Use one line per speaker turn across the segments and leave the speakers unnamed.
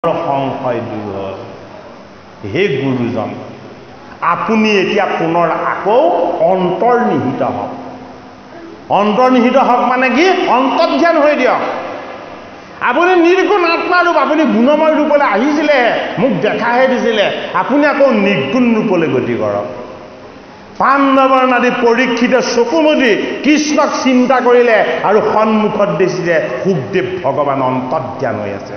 সংশয় দূৰ হ'ল। হে গুৰুজন, আপুনি এতিয়া পুনৰ আকৌ অন্তৰ্নিহিত হওক। অন্তৰ্নিহিত হওক মানে কি? অন্তৰ্ধান হৈ দিয়ক। আপুনি নিৰ্গুণ আত্মাৰূপ, আপুনি গুণময় ৰূপলৈ আহিছিলে, মোক দেখাহে দিছিলে। আপুনি আকৌ নিৰ্গুণ ৰূপলৈ গতি কৰক। পাণ্ডৱৰ নাদি পৰীক্ষিতে চকু মুদি কৃষ্ণক চিন্তা কৰিলে আৰু সন্মুখত দেখিছে সুখদেৱ ভগৱান অন্তৰ্ধান হৈ আছে।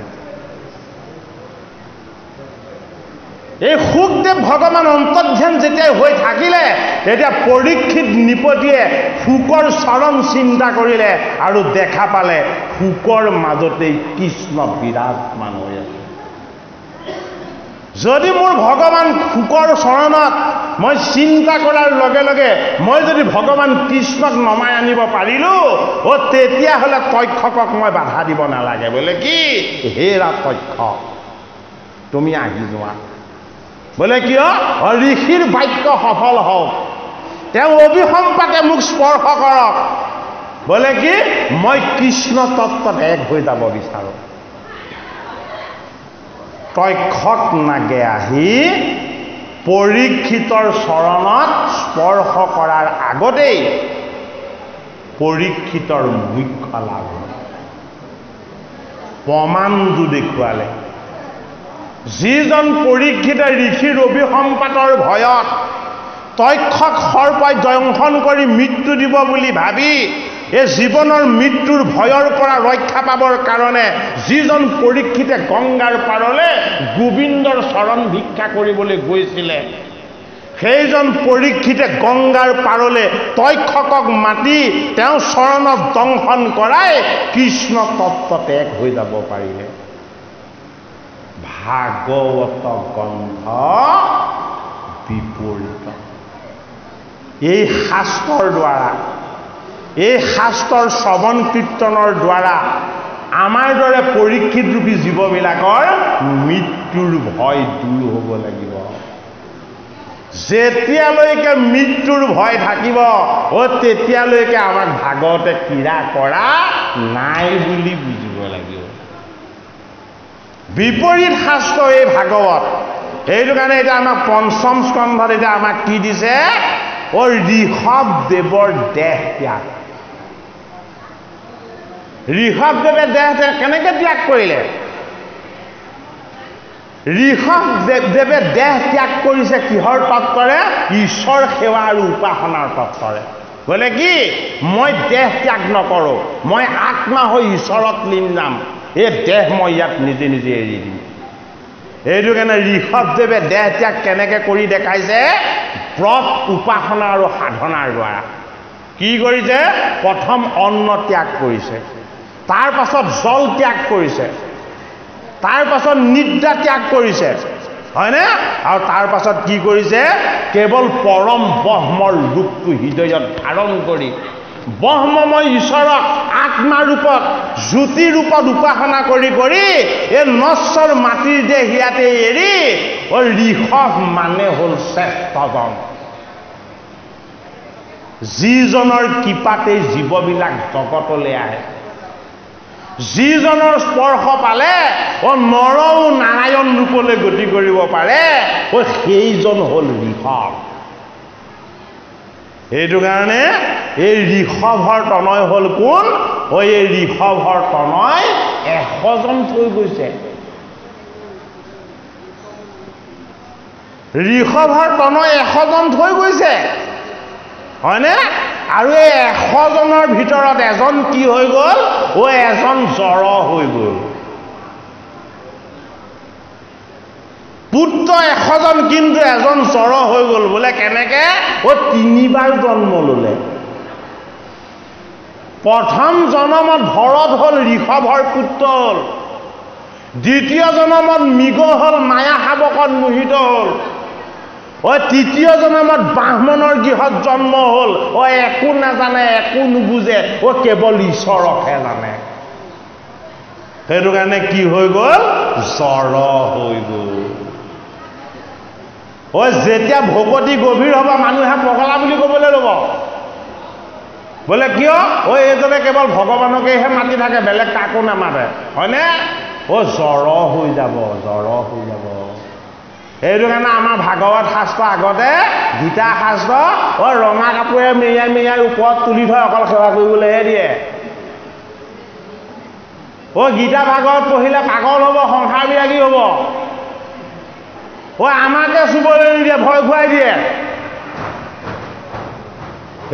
এই সুখদেৱ ভগৱান অন্তৰ্ধান যেতিয়া হৈ থাকিলে, তেতিয়া পৰীক্ষিত নৃপতিয়ে শুকৰ চৰণ চিন্তা কৰিলে আৰু দেখা পালে শুকৰ মাজতেই কৃষ্ণ বিৰাজমান হৈ আছে। যদি মোৰ ভগৱান শুকৰ চৰণত মই চিন্তা কৰাৰ লগে লগে মই যদি ভগৱান কৃষ্ণক নমাই আনিব পাৰিলো, তেতিয়াহ'লে তক্ষকক মই বাধা দিব নালাগে। বোলে কি? হেৰা তক্ষক, তুমি আহি যোৱা। বোলে কিয়? ঋষিৰ বাক্য সফল হওক, তেওঁ অভিসম্পাতে মোক স্পৰ্শ কৰক। বোলে কি? মই কৃষ্ণ তত্ত্বত এক হৈ যাব বিচাৰোঁ। তক্ষক নাগে আহি পৰীক্ষিতৰ চৰণত স্পৰ্শ কৰাৰ আগতেই পৰীক্ষিতৰ মুখ্য লাভ হ'ল। প্ৰমাণটো দেখুৱালে। যিজন পৰীক্ষিতে ঋষিৰ অভিসম্পাতৰ ভয়ত তক্ষক সৰ্পই দংশন কৰি মৃত্যু দিব বুলি ভাবি এই জীৱনৰ মৃত্যুৰ ভয়ৰ পৰা ৰক্ষা পাবৰ কাৰণে যিজন পৰীক্ষিতে গংগাৰ পাৰলে গোবিন্দৰ চৰণ ভিক্ষা কৰিবলৈ গৈছিলে, সেইজন পৰীক্ষিতে গংগাৰ পাৰলে তক্ষকক মাতি তেওঁ চৰণত দংশন কৰাই কৃষ্ণ তত্ত্বত এক হৈ যাব পাৰিলে। ভাগৱত গ্ৰন্থ বিপৰীত। এই শাস্ত্ৰৰ দ্বাৰা, এই শাস্ত্ৰৰ শ্ৰৱণ কীৰ্তনৰ দ্বাৰা আমাৰ দৰে পৰীক্ষিত ৰূপী জীৱবিলাকৰ মৃত্যুৰ ভয় দূৰ হ'ব লাগিব। যেতিয়ালৈকে মৃত্যুৰ ভয় থাকিব, তেতিয়ালৈকে আমাক ভাগৱতে ক্ৰীড়া কৰা নাই বুলি বুজিব লাগিব। বিপৰীত শাস্ত্ৰ এই ভাগৱত। সেইটো কাৰণে এতিয়া আমাক পঞ্চম স্কন্ধত এতিয়া আমাক কি দিছে? ঋষভদেৱৰ দেহ ত্যাগ। ঋষভদেৱে দেহ কেনেকে ত্যাগ কৰিলে? ঋষভদেৱে দেহ ত্যাগ কৰিছে কিহৰ তত্ত্বৰে? ঈশ্বৰ সেৱা আৰু উপাসনাৰ তত্ত্বৰে। বোলে কি? মই দেহ ত্যাগ নকৰোঁ, মই আত্মা হৈ ঈশ্বৰত লীন যাম। এই দেহ মই ইয়াত নিজে নিজে এৰি দিম। এইটো কাৰণে ঋষভদেৱে দেহ ত্যাগ কেনেকে কৰি দেখাইছে? ব্ৰত উপাসনা আৰু সাধনাৰ দ্বাৰা। কি কৰিছে? প্ৰথম অন্ন ত্যাগ কৰিছে, তাৰ পাছত জল ত্যাগ কৰিছে, তাৰ পাছত নিদ্ৰা ত্যাগ কৰিছে, হয়নে? আৰু তাৰ পাছত কি কৰিছে? কেৱল পৰম ব্ৰহ্মৰ ৰূপটো হৃদয়ত ধাৰণ কৰি ব্ৰহ্মময় ঈশ্বৰক আত্মা ৰূপত, জ্যোতি ৰূপত উপাসনা কৰি কৰি এই নশ্বৰ মাটিৰ দেহ ইয়াতে এৰি ঋষভ মানে হ'ল শ্ৰেষ্ঠজন। যিজনৰ কৃপাতেই জীৱবিলাক জগতলৈ আহে, যিজনৰ স্পৰ্শ পালে নৰও নাৰায়ণ ৰূপলৈ গতি কৰিব পাৰে, সেইজন হ'ল ঋষভ। সেইটো কাৰণে এই ঋষভৰ তনয় হ'ল কোন? এই ঋষভৰ তনয় 100জন থৈ গৈছে। ঋষভৰ তনয় 100জন থৈ গৈছে, হয়নে? আৰু এই 100জনৰ ভিতৰত এজন কি হৈ গ'ল? এজন জড় হৈ গ'ল। পুত্ৰ 100জন, কিন্তু এজন জড় হৈ গ'ল। বোলে কেনেকে? 3বাৰ জন্ম ল'লে। প্ৰথম জন্মত ভৰত হ'ল, ঋষভৰ পুত্ৰ হ'ল। দ্বিতীয় জন্মত মৃগ হ'ল, মায়া শাবকত মোহিত হ'ল। তৃতীয় জন্মত ব্ৰাহ্মণৰ গৃহত জন্ম হ'ল। একো নাজানে, একো নুবুজে, কেৱল ঈশ্বৰকহে জানে। সেইটো কাৰণে কি হৈ গ'ল? জড় হৈ গ'ল। যেতিয়া ভকতি গভীৰ হ'ব, মানুহে পগলা বুলি ক'বলৈ ল'ব। বোলে কিয়? এইজনে কেৱল ভগৱানকেহে মাতি থাকে, বেলেগ কাকো নামাতে, হয়নে? জ্বৰ হৈ যাব, জ্বৰ হৈ যাব। সেইটো কাৰণে আমাৰ ভাগৱত শাস্ত্ৰ আগতে গীতা শাস্ত্ৰ ৰঙা কাপোৰে মেৰিয়াই মেৰিয়াই ওপৰত তুলি থয়, অকল সেৱা কৰিবলৈহে দিয়ে। গীতা ভাগৱত পঢ়িলে পাগল হ'ব, সংসাৰ বিৰাগী হ'ব। আমাকে চুবলৈ নিদিয়ে, ভয় খুৱাই দিয়ে।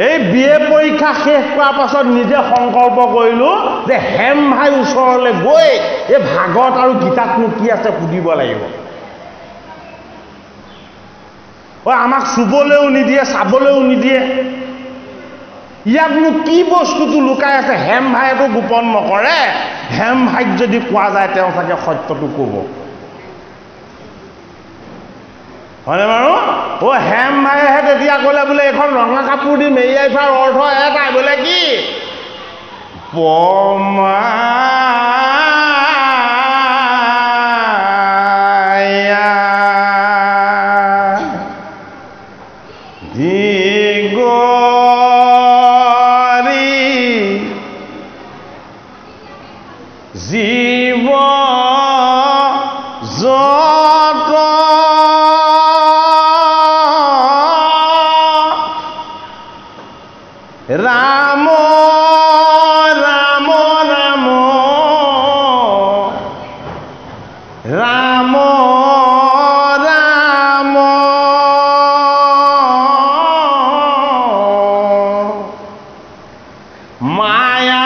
এই BA পৰীক্ষা শেষ কৰাৰ পাছত নিজে সংকল্প কৰিলোঁ যে হেম ভাই ওচৰলৈ গৈ এই ভাগৱত আৰু গীতাতনো কি আছে সুধিব লাগিব। আমাক চুবলৈও নিদিয়ে, চাবলৈও নিদিয়ে। ইয়াতনো কি বস্তুটো লুকাই আছে? হেম ভাইটো গোপন নকৰে। হেম ভাইক যদি কোৱা যায় তেওঁ চাগে সত্যটো ক'ব, হয়নে বাৰু? হেম ভাইহে তেতিয়া ক'লে বোলে এইখন ৰঙা কাপোৰ দি মেৰিয়াই থোৱাৰ অৰ্থ এটাই, বোলে কি পমা জীৱ যত ৰাম ৰাম ৰাম ৰাম ৰাম মায়া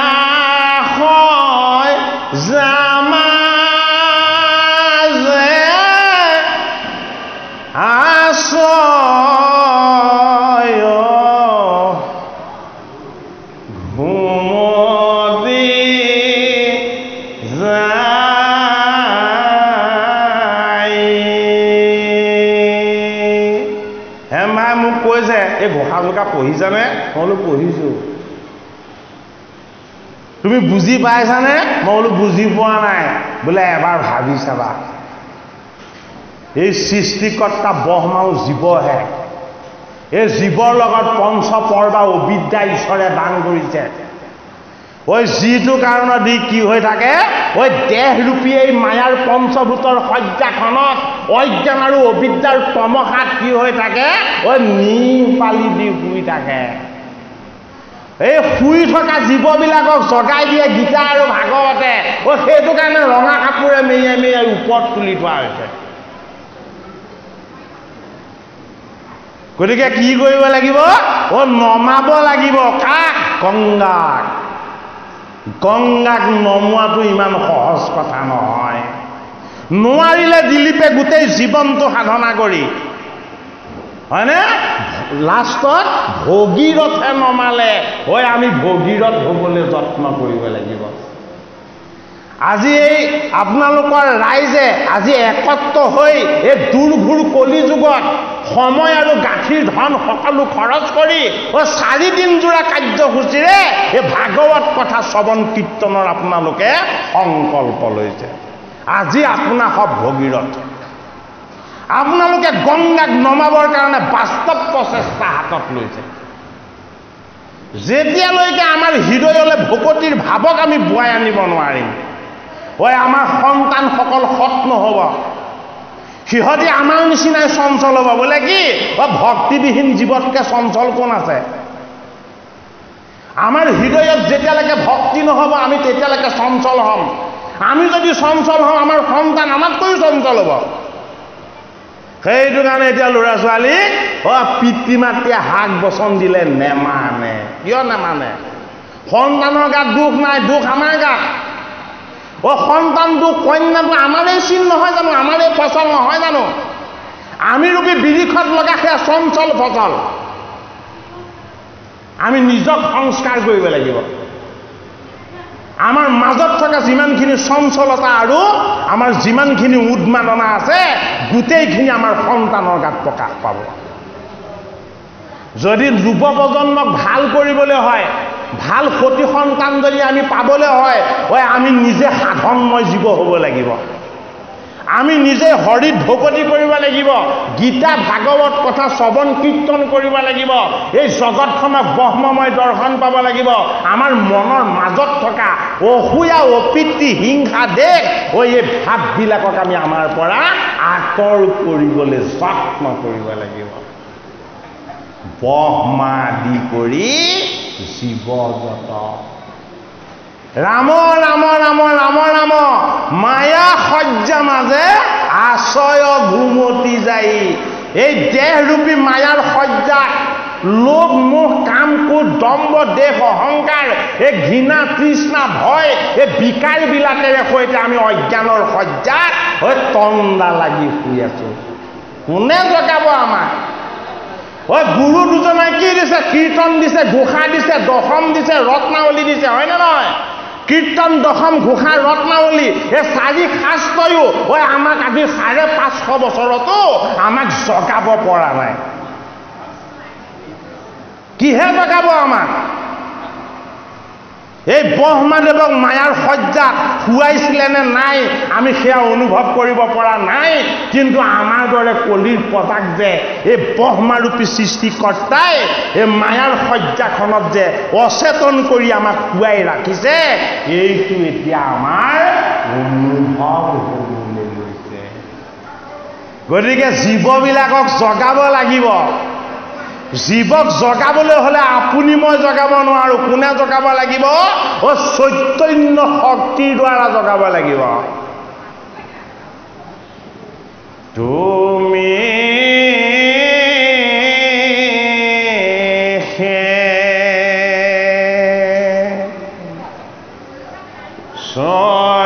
জামাজে আশ্ৰয় ঘুমতি যায়। হেম ভাই মোক কৈছে, এই ঘোষা জোকা পঢ়িছানে? মই বোলো পঢ়িছোঁ। তুমি বুজি পাইছানে? মই বোলো বুজি পোৱা নাই। বোলে এবাৰ ভাবি চাবা, এই সৃষ্টিকৰ্তা ব্ৰহ্মাও জীৱহে। এই জীৱৰ লগত পঞ্চপৰ্বা অবিদ্যা ঈশ্বৰে দান কৰিছে। যিটো কাৰণত দি কি হৈ থাকে, দেহৰূপী এই মায়াৰ পঞ্চভূতৰ শয্যাখনত অজ্ঞান আৰু অবিদ্যাৰ তমসাত কি হৈ থাকে, নিপালি দি শুই থাকে। এই শুই থকা জীৱবিলাকক জগাই দিয়ে গীতা আৰু ভাগৱতে। সেইটো কাৰণে ৰঙা কাপোৰে মেৰিয়াই মেৰিয়াই ওপৰত তুলি থোৱা হৈছে। গতিকে কি কৰিব লাগিব? নমাব লাগিব। কাক? গংগাক। গংগাক নমোৱাটো ইমান সহজ কথা নহয়। নোৱাৰিলে দিলীপে গোটেই জীৱনটো সাধনা কৰি, হয়নে, লাষ্টত ভগীৰথে নমালে। আমি ভগীৰথ হ'বলৈ যত্ন কৰিব লাগিব। আজি এই আপোনালোকৰ ৰাইজে আজি একত্ৰ হৈ এই দুৰ্ঘোৰ কলি যুগত সময় আৰু গাঁঠিৰ ধন সকলো খৰচ কৰি 4 দিনজোৰা কাৰ্যসূচীৰে এই ভাগৱত কথা শ্ৰৱণ কীৰ্তনৰ আপোনালোকে সংকল্প লৈছে। আজি আপোনাৰ সব ভগীৰথ। আপোনালোকে গংগাক নমাবৰ কাৰণে বাস্তৱ প্ৰচেষ্টা হাতত লৈছে। যেতিয়ালৈকে আমাৰ হৃদয়লৈ ভকতিৰ ভাৱক আমি বুৱাই আনিব নোৱাৰিম, আমাৰ সন্তানসকল সৎ নহ'ব। সিহঁতি আমাৰ নিচিনাই চঞ্চল হ'ব। বোলে কি ভক্তিবিহীন জীৱতকৈ চঞ্চল কোন আছে? আমাৰ হৃদয়ত যেতিয়ালৈকে ভক্তি নহ'ব আমি তেতিয়ালৈকে চঞ্চল হ'ম। আমি যদি চঞ্চল হওঁ আমাৰ সন্তান আমাতকৈও চঞ্চল হ'ব। সেইটো কাৰণে এতিয়া ল'ৰা ছোৱালীক পিতৃ মাতৃয়ে হাক বচন দিলে নেমানে। কিয় নেমানে? সন্তানৰ গাত দুখ নাই, দুখ আমাৰ গাত। সন্তানটো কন্যাটো আমাৰেই চিন নহয় জানো? আমাৰেই ফচল নহয় জানো? আমি ৰূপী বিৰিখত লগা সেয়া চঞ্চল ফচল। আমি নিজক সংস্কাৰ কৰিব লাগিব। আমাৰ মাজত থকা যিমানখিনি চঞ্চলতা আৰু আমাৰ যিমানখিনি উন্মাদনা আছে গোটেইখিনি আমাৰ সন্তানৰ গাত প্ৰকাশ পাব। যদি যুৱ প্ৰজন্মক ভাল কৰিবলৈ হয়, ভাল সতি সন্তান যদি আমি পাবলৈ হয়, আমি নিজে সাধনময় জীৱ হ'ব লাগিব। আমি নিজে হৰিত ভকতি কৰিব লাগিব, গীতা ভাগৱত কথা শ্ৰৱণ কীৰ্তন কৰিব লাগিব, এই জগতখনক ব্ৰহ্মময় দৰ্শন পাব লাগিব। আমাৰ মনৰ মাজত থকা অসূয়া অপ্ৰীতি হিংসা দেশ এই ভাৱবিলাকক আমি আমাৰ পৰা আঁতৰ কৰিবলৈ যত্ন কৰিব লাগিব। ব্ৰহ্মা আদি কৰি জীৱজত ৰাম ৰাম ৰাম ৰাম ৰাম মায়া সজ্জা মাজে আশ্ৰয় ঘুমতি যাই। এই দেহৰূপী মায়াৰ সজ্জাত লোভ মোহ কাম ক্ৰোধ দম্ভ দেহ অহংকাৰ, এই ঘৃণা তৃষ্ণা ভয়, এই বিকাৰবিলাকেৰে সৈতে আমি অজ্ঞানৰ সজ্জাত তন্দা লাগি শুই আছো। কোনে জগাব আমাক? গুৰু দুজনে কি দিছে? কীৰ্তন দিছে, ঘোষা দিছে, দশম দিছে, ৰত্নাৱলী দিছে, হয়নে নহয়? কীৰ্তন দশম ঘোষা ৰত্নাৱলী এই চাৰি শাস্ত্ৰয়ো আমাক আজি ৫৫০ বছৰতো আমাক জগাব পৰা নাই। কিহে জগাব আমাক? এই ব্ৰহ্মাদেৱক মায়াৰ সজ্জাত শুৱাইছিলে নে নাই আমি সেয়া অনুভৱ কৰিব পৰা নাই। কিন্তু আমাৰ দৰে কলিৰ প্ৰজাক যে এই ব্ৰহ্মাৰূপী সৃষ্টিকৰ্তাই এই মায়াৰ সজ্জাখনত যে অচেতন কৰি আমাক শুৱাই ৰাখিছে, এইটো এতিয়া আমাৰ অনুভৱ হ'বলৈ লৈছে। গতিকে জীৱবিলাকক জগাব লাগিব। জীৱক জগাবলৈ হ'লে আপুনি মই জগাব নোৱাৰো। কোনে জগাব লাগিব? চৈতন্য শক্তিৰ দ্বাৰা জগাব লাগিব। তুমি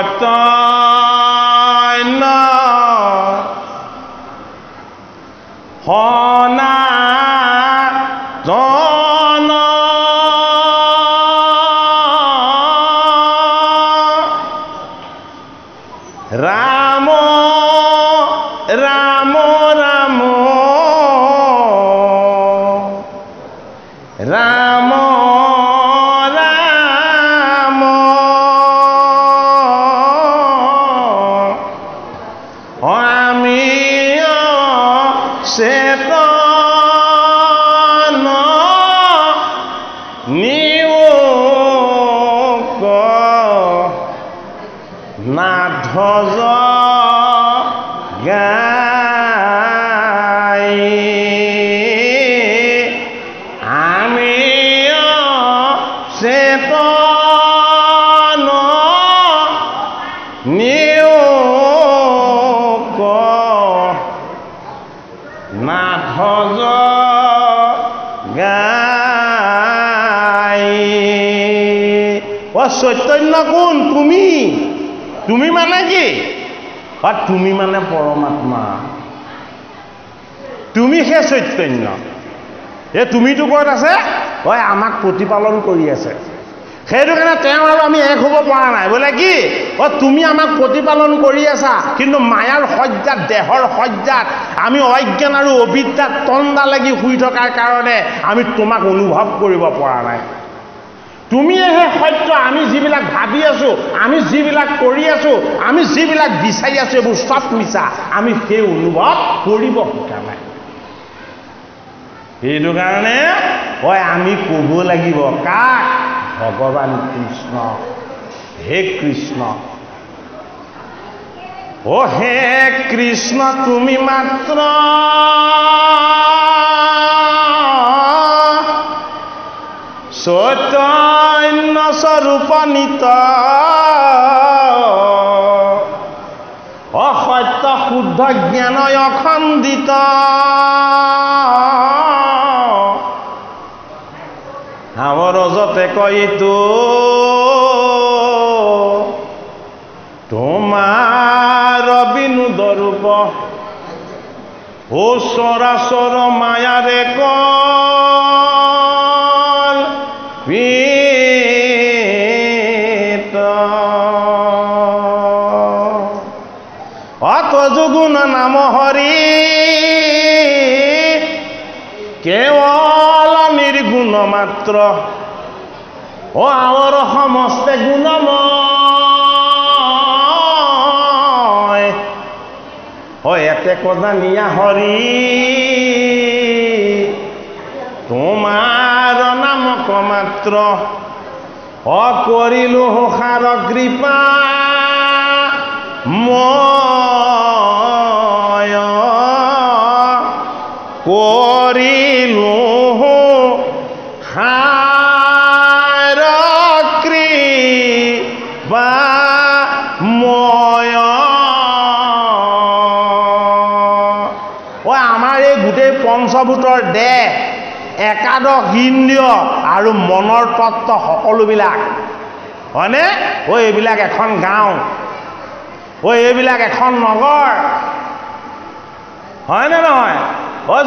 চৈতন্য হনা ৰাম ৰাম ৰাম ৰাম ৰাম আমি চেতন নিয়োগ নাধজ গাই আমি চেতন নিয়োগ নাধজ গাই। চৈতন্য কোন? তুমি মানে কি? তুমি মানে পৰমাত্মা। তুমি সেই চৈতন্য। এই তুমিটো ক'ত আছে? আমাক প্ৰতিপালন কৰি আছে। সেইটো কাৰণে তেওঁ আৰু আমি এক হ'ব পৰা নাই। বোলে কি? তুমি আমাক প্ৰতিপালন কৰি আছা, কিন্তু মায়াৰ সজ্জাত দেহৰ সজ্জাত আমি অজ্ঞান আৰু অবিদ্যাত তন্দা লাগি শুই থকাৰ কাৰণে আমি তোমাক অনুভৱ কৰিব পৰা নাই। তুমিহে সত্য। আমি যিবিলাক ভাবি আছো, আমি যিবিলাক কৰি আছো, আমি যিবিলাক বিচাৰি আছো, এইবোৰ চব মিছা। আমি সেই অনুভৱ কৰিব শিকা নাই। সেইটো কাৰণে আমি ক'ব লাগিব কাক? ভগৱান কৃষ্ণ। হে কৃষ্ণ, হে কৃষ্ণ, তুমি মাত্ৰ চৈতন্য স্বৰূপ নিত, অসত্য শুদ্ধ জ্ঞান অখণ্ডিত, আৱৰজতে কয়তো তোমাৰ বিনোদ ৰূপ, ও চৰাচৰ মায়াৰে কল্পিত, অতযুগুণ নাম হৰি কেৱল নিৰ্গুণ মাত্ৰ, আৱৰ সমস্তে গুণময়, হয় এতে কজানিয়া হৰি তোমাৰ নামক মাত্ৰ কৰিলো সাৰ কৃপা মই কৰিলো সাৰ কৃপা মই আমাৰ এই গোটেই পঞ্চভূতৰ দেহ একাদশ ইন্দ্ৰিয় আৰু মনৰ তত্ত্ব সকলোবিলাক হয়নে এইবিলাক এখন গাঁও এইবিলাক এখন নগৰ হয়নে নহয়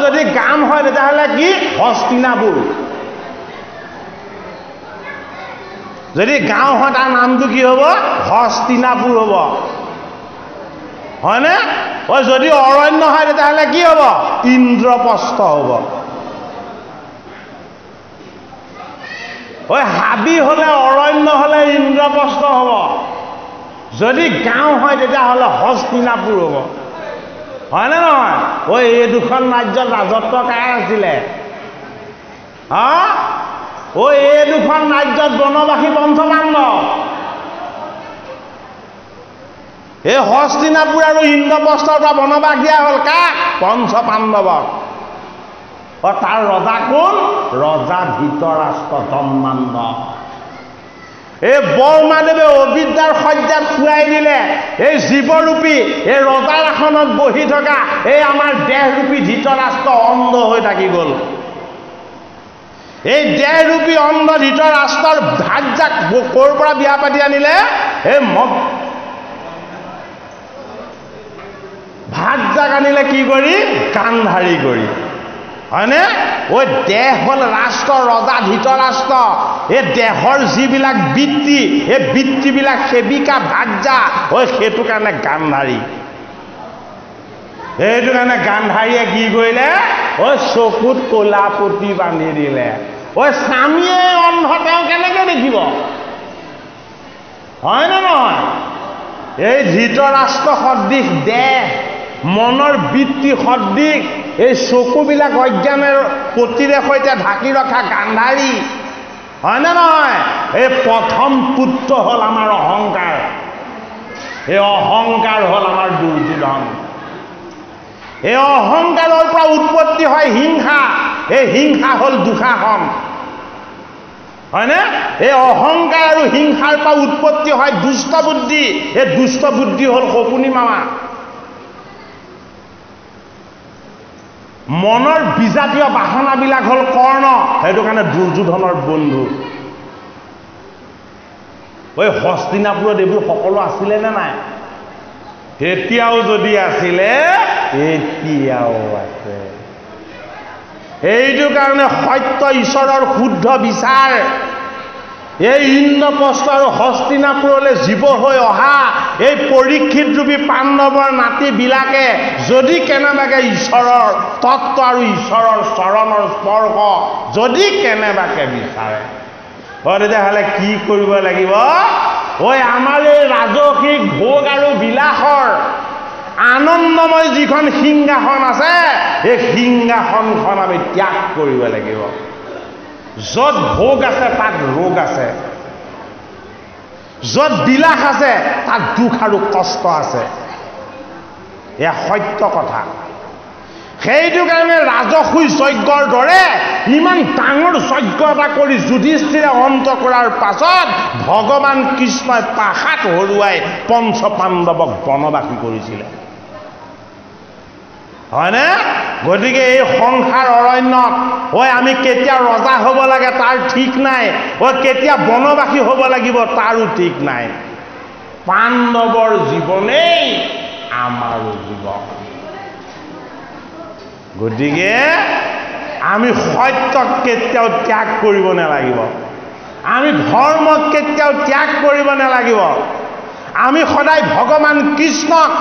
যদি গাম হয় তেতিয়াহ'লে কি হস্তিনাপুৰ যদি গাঁও হয় তাৰ নামটো কি হ'ব হস্তিনাপুৰ হ'ব হয়নে যদি অৰণ্য হয় তেতিয়াহ'লে কি হ'ব ইন্দ্ৰপ্ৰস্থ হ'ব হাবি হলে অৰণ্য হলে ইন্দ্ৰপ্ৰস্থ হ'ব যদি গাঁও হয় তেতিয়াহ'লে হস্তিনাপুৰ হ'ব হয়নে নহয় এই দুখন ৰাজ্যত ৰাজত্ব কাৰ আছিলে এই দুখন ৰাজ্যত বনবাসী পঞ্চপাণ্ডৱ এই হস্তিনাপুৰ আৰু ইন্দ্ৰপ্ৰস্থৰ পৰা বনবাস দিয়া হ'ল কাক পঞ্চপাণ্ডৱক তাৰ ৰজা কোন ৰজা ধৃতৰাষ্ট্ৰ ব্ৰহ্মাণ্ড এই বৰমাদেৱে অবিদ্যাৰ সজ্জাত শুৱাই দিলে এই জীৱৰূপী এই ৰজাৰ আসনত বহি থকা এই আমাৰ দেহৰূপী ধৃতৰাষ্ট্ৰ অন্ধ হৈ থাকি গ'ল এই দেহৰূপী অন্ধ ধৃতৰাষ্ট্ৰৰ ভাৰ্যাক ক'ৰ পৰা বিয়া পাতি আনিলে এই ভাৰ্যাক আনিলে কি কৰি গান্ধাৰী কৰি হয়নে দেহ হ'ল ৰাষ্ট্ৰ ৰজা ধৃতৰাষ্ট্ৰ এই দেহৰ যিবিলাক বৃত্তি এই বৃত্তিবিলাক সেবিকা ভাৰ্যা সেইটো কাৰণে গান্ধাৰী সেইটো কাৰণে গান্ধাৰীয়ে কি কৰিলে চকুত ক'লা পতি বান্ধি দিলে স্বামীয়ে অন্ধ তেওঁ কেনেকে দেখিব হয়নে নহয় এই ধৃতৰাষ্ট্ৰ সদৃশ দেহ মনৰ বৃত্তি সদৃশ এই চকুবিলাক অজ্ঞানৰ পতিৰে সৈতে ঢাকি ৰখা গান্ধাৰী হয়নে নহয় এই প্ৰথম পুত্ৰ হ'ল আমাৰ অহংকাৰ এই অহংকাৰ হ'ল আমাৰ দুৰ্যোধন এই অহংকাৰৰ পৰা উৎপত্তি হয় হিংসা এই হিংসা হ'ল দুঃশাসন হয়নে এই অহংকাৰ আৰু হিংসাৰ পৰা উৎপত্তি হয় দুষ্ট বুদ্ধি এই দুষ্ট বুদ্ধি হ'ল শকুনি মামা মনৰ বিজাতীয় বাসনাবিলাক হ'ল কৰ্ণ সেইটো কাৰণে দুৰ্যোধনৰ বন্ধু হস্তিনাপুৰত এইবোৰ সকলো আছিলে নে নাই এতিয়াও যদি আছিলে এতিয়াও আছে এইটো কাৰণে সত্য ঈশ্বৰৰ শুদ্ধ বিচাৰ এই ইন্দ্ৰপ্ৰস্থ আৰু হস্তিনাপুৰলৈ জীৱ হৈ অহা এই পৰীক্ষিত ৰূপী পাণ্ডৱৰ নাতিবিলাকে যদি কেনেবাকে ঈশ্বৰৰ তত্ত্ব আৰু ঈশ্বৰৰ চৰণৰ স্পৰ্শ যদি কেনেবাকে বিচাৰে তেতিয়াহ'লে কি কৰিব লাগিব আমাৰ এই ৰাজসিক ভোগ আৰু বিলাসৰ আনন্দময় যিখন সিংহাসন আছে এই সিংহাসনখন আমি ত্যাগ কৰিব লাগিব য'ত ভোগ আছে তাত ৰোগ আছে য'ত বিলাস আছে তাত দুখ আৰু কষ্ট আছে এয়া সত্য কথা সেইটো কাৰণে ৰাজসুই যজ্ঞৰ দৰে ইমান ডাঙৰ যজ্ঞ এটা কৰি যুধিষ্ঠিৰে অন্ত কৰাৰ পাছত ভগৱান কৃষ্ণই পাশাত হৰুৱাই পঞ্চপাণ্ডৱক বনবাসী কৰিছিলে হয়নে গতিকে এই সংসাৰ অৰণ্যত আমি কেতিয়া ৰজা হ'ব লাগে তাৰ ঠিক নাই কেতিয়া বনবাসী হ'ব লাগিব তাৰো ঠিক নাই পাণ্ডৱৰ জীৱনেই আমাৰো জীৱন গতিকে আমি সত্যক কেতিয়াও ত্যাগ কৰিব নালাগিব আমি ধৰ্মক কেতিয়াও ত্যাগ কৰিব নালাগিব আমি সদায় ভগৱান কৃষ্ণক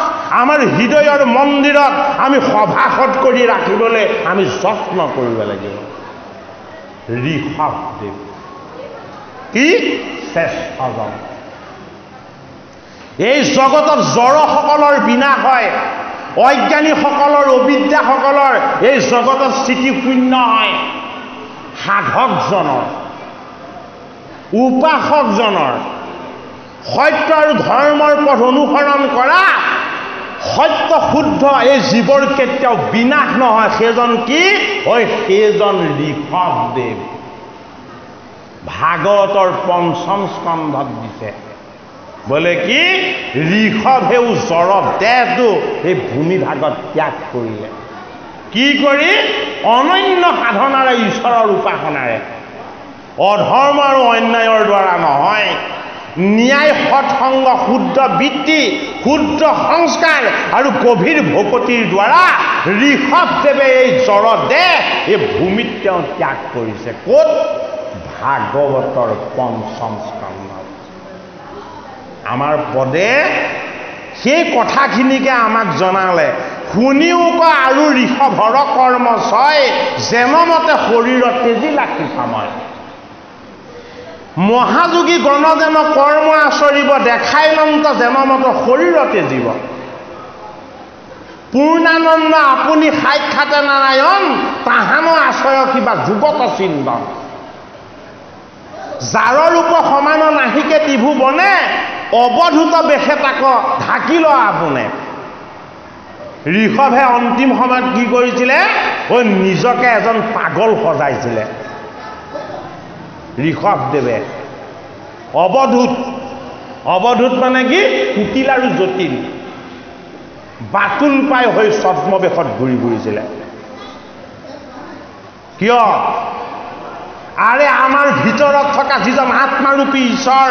আমাৰ হৃদয়ৰ মন্দিৰত আমি সভাসদ কৰি ৰাখিবলৈ আমি যত্ন কৰিব লাগিব ঋষভদেৱ কি শ্ৰেষ্ঠজন এই জগতত জড়সকলৰ বিনাশ হয় অজ্ঞানীসকলৰ অবিদ্যাসকলৰ এই জগতত স্থিতি শূন্য হয় সাধকজনৰ উপাসকজনৰ সত্য আৰু ধৰ্মৰ পথ অনুসৰণ কৰা সত্য শুদ্ধ এই জীৱৰ কেতিয়াও বিনাশ নহয় সেইজন কি সেইজন ঋষভদেৱ ভাগৱতৰ পঞ্চম স্কন্ধত দিছে বোলে কি ঋষভেও জড় দেহটো এই ভূমিভাগত ত্যাগ কৰিলে কি কৰি অনন্য সাধনাৰে ঈশ্বৰৰ উপাসনাৰে অধৰ্ম আৰু অন্যায়ৰ দ্বাৰা নহয় ন্যায় সৎসংগ শুদ্ধ বৃত্তি শুদ্ধ সংস্কাৰ আৰু গভীৰ ভকতিৰ দ্বাৰা ঋষভদেৱে এই জড় দেহ এই ভূমিত তেওঁ ত্যাগ কৰিছে ক'ত ভাগৱতৰ পঞ্চম স্কন্ধত আমাৰ পদে সেই কথাখিনিকে আমাক জনালে শুনিও কয় আৰু ঋষভৰ কৰ্ম ছয় যেনমতে শৰীৰত তেজি লাখি সময় মহাযোগী গণ যেন কৰ্ম আচৰিব দেখাই নন্ত যেনমত শৰীৰতে জীৱ পূৰ্ণানন্দ আপুনি সাক্ষাতে নাৰায়ণ তাহানো আশ্ৰয় কিবা যুগত চিন্তন যাৰ ৰূপ সমান নাহিকে ত্ৰিভুৱনে অৱধূত বেশে তাক ঢাকি লোৱা আপোনে ঋষভে অন্তিম সময়ত কি কৰিছিলে নিজকে এজন পাগল সজাইছিলে ঋষভদেৱে অৱধূত মানে কি কুটিল আৰু জটিল বাতুল পাই হৈ ছদ্মবেশত ঘূৰি ঘূৰিছিলে কিয় আৰে আমাৰ ভিতৰত থকা যিজন আত্মাৰূপী ঈশ্বৰ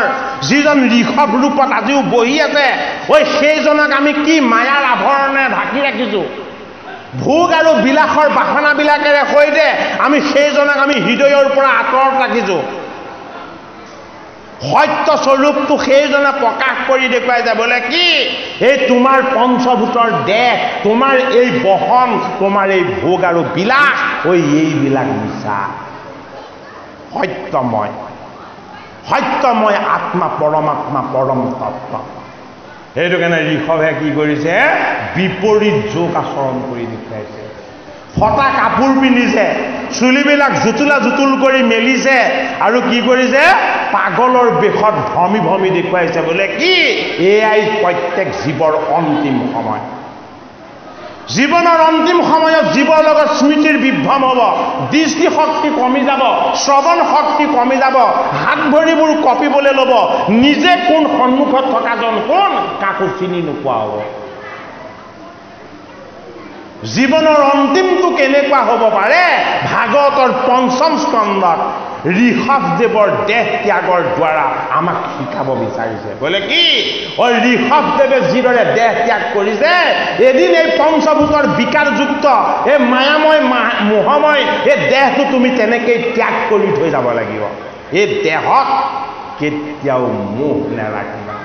যিজন ঋষভ ৰূপত আজিও বহি আছে সেইজনক আমি কি মায়াৰ আভৰণে ঢাকি ৰাখিছোঁ ভোগ আৰু বিলাসৰ বাসনাবিলাকেৰে সৈতে আমি সেইজনক আমি হৃদয়ৰ পৰা আঁতৰত ৰাখিছোঁ সত্য স্বৰূপটো সেইজনে প্ৰকাশ কৰি দেখুৱাইছে বোলে কি এই তোমাৰ পঞ্চভূতৰ দেহ তোমাৰ এই বহন তোমাৰ এই ভোগ আৰু বিলাস এইবিলাক মিছা সত্যময় আত্মা পৰমাত্মা পৰম তত্ত্ব সেইটো কাৰণে ঋষভে কি কৰিছে বিপৰীত যোগ আচৰণ কৰি দেখুৱাইছে ফটা কাপোৰ পিন্ধিছে চুলিবিলাক জুতুল কৰি মেলিছে আৰু কি কৰিছে পাগলৰ বেশত ভ্ৰমি ভ্ৰমি দেখুৱাইছে বোলে কি এয়াই প্ৰত্যেক জীৱৰ অন্তিম সময় জীৱনৰ অন্তিম সময়ত জীৱৰ লগত স্মৃতিৰ বিভ্ৰম হ'ব দৃষ্টিশক্তি কমি যাব শ্ৰৱণ শক্তি কমি যাব হাত ভৰিবোৰ কঁপিবলৈ ল'ব নিজে কোন সন্মুখত থকাজন কোন কাকো চিনি নোপোৱা হ'ব জীৱনৰ অন্তিমটো কেনেকুৱা হ'ব পাৰে ভাগৱতৰ পঞ্চম স্কন্ধত ঋষভদেৱৰ দেহ ত্যাগৰ দ্বাৰা আমাক শিকাব বিচাৰিছে বোলে কি ঋষভদেৱে যিদৰে দেহ ত্যাগ কৰিছে এদিন এই পঞ্চভূতৰ বিকাৰযুক্ত এই মায়াময় মোহময় এই দেহটো তুমি তেনেকেই ত্যাগ কৰি থৈ যাব লাগিব এই দেহক কেতিয়াও মোহ নেৰাখিবা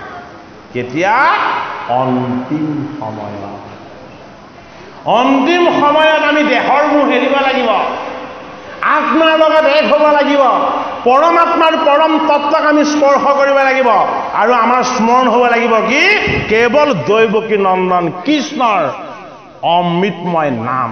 কেতিয়া অন্তিম সময়ত আমি দেহৰ মোহ এৰিব লাগিব আত্মাৰ লগত এক হ'ব লাগিব পৰমাত্মাৰ পৰম তত্ত্বক আমি স্পৰ্শ কৰিব লাগিব আৰু আমাৰ স্মৰণ হ'ব লাগিব কি কেৱল দৈৱকী নন্দন কৃষ্ণৰ অমৃতময় নাম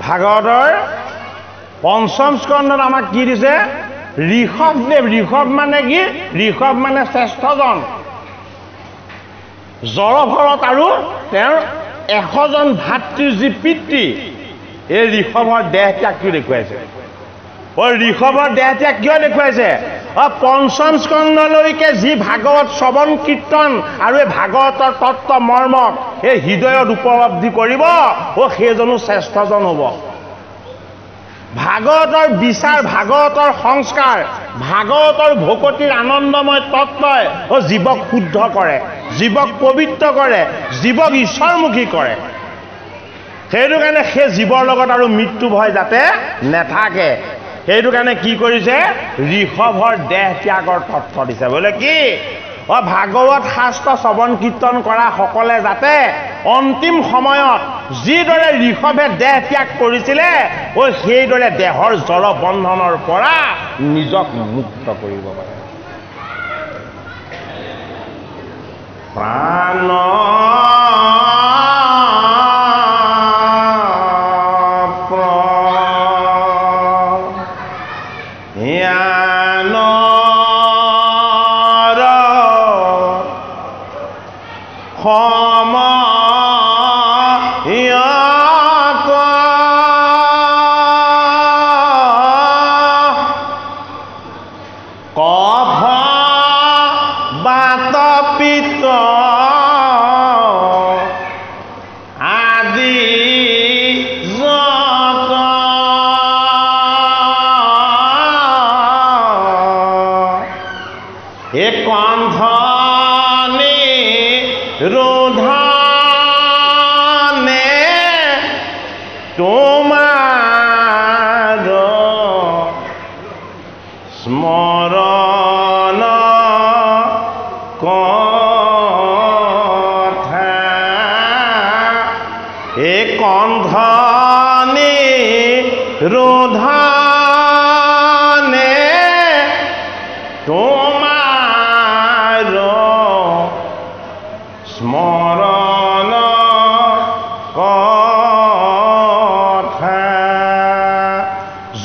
ভাগৱতৰ পঞ্চম স্কন্ধত আমাক কি দিছে? ঋষভদেৱ। ঋষভ মানে কি? ঋষভ মানে শ্ৰেষ্ঠজন। জড়ভৰত আৰু তেওঁৰ 100জন ভাতৃৰ যি পিতৃ, এই ঋষভৰ দেহ ত্যাগটো দেখুৱাইছে। ঋষভৰ দেহ ত্যাগ কিয় দেখুৱাইছে? পঞ্চম স্কন্ধলৈকে যি ভাগৱত শ্ৰৱণ কীৰ্তন আৰু এই ভাগৱতৰ তত্ত্ব মৰ্মক এই হৃদয়ত উপলব্ধি কৰিব, সেইজনো শ্ৰেষ্ঠজন হ'ব। ভাগৱতৰ বিচাৰ, ভাগৱতৰ সংস্কাৰ, ভাগৱতৰ ভকতিৰ আনন্দময় তত্ত্বই জীৱক শুদ্ধ কৰে, জীৱক পবিত্ৰ কৰে, জীৱক ঈশ্বৰমুখী কৰে। সেইটো কাৰণে সেই জীৱৰ লগত আৰু মৃত্যু ভয় যাতে নেথাকে, সেইটো কাৰণে কি কৰিছে? ঋষভৰ দেহ ত্যাগৰ তত্ত্ব দিছে। বোলে কি? ভাগৱত শাস্ত্ৰ শ্ৰৱণ কীৰ্তন কৰা সকলে যাতে অন্তিম সময়ত যিদৰে ঋষভে দেহ ত্যাগ কৰিছিলে, সেইদৰে দেহৰ জড় বন্ধনৰ পৰা নিজক মুক্ত কৰিব পাৰে। প্ৰাণ